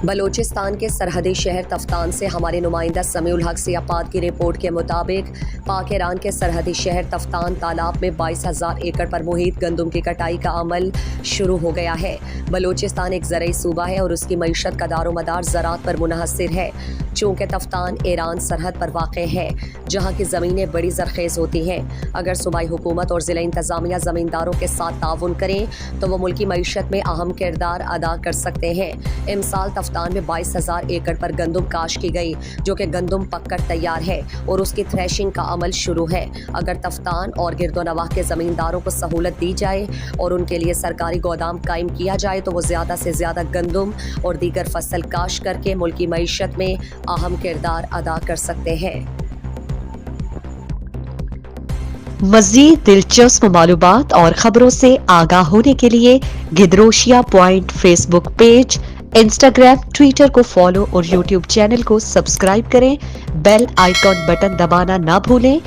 بلوچستان کے سرحدی شہر تفتان سے ہمارے نمائندہ سمیع الحق سیاپات کی رپورٹ کے مطابق پاک ایران کے سرحدی شہر تفتان تالاب میں 22,000 ایکڑ پر محیط گندم کی کٹائی کا عمل شروع ہو گیا ہے۔ بلوچستان ایک زرعی صوبہ ہے اور اس کی معیشت کا دار و مدار زراعت پر منحصر ہے۔ چونکہ تفتان ایران سرحد پر واقع ہے جہاں کی زمینیں بڑی زرخیز ہوتی ہیں، اگر صوبائی حکومت اور ضلع انتظامیہ زمینداروں کے ساتھ تعاون کریں تو وہ ملکی معیشت میں اہم کردار ادا کر سکتے ہیں۔ امسال تفتان میں 22,000 ایکڑ پر گندم کاشت کی گئی، جو کہ گندم پک کر تیار ہے اور اس کی تھریشنگ کا عمل شروع ہے۔ اگر تفتان اور گرد و نواح کے زمینداروں کو سہولت دی جائے اور ان کے لیے سرکاری گودام قائم کیا جائے تو وہ زیادہ سے زیادہ گندم اور دیگر فصل کاشت کر کے ملکی معیشت میں اہم کردار ادا کر سکتے ہیں۔ مزید دلچسپ معلومات اور خبروں سے آگاہ ہونے کے لیے Gedrosia point Facebook page, Instagram, Twitter کو فالو اور یوٹیوب چینل کو سبسکرائب کریں۔ بیل آئیکن بٹن دبانا نہ بھولیں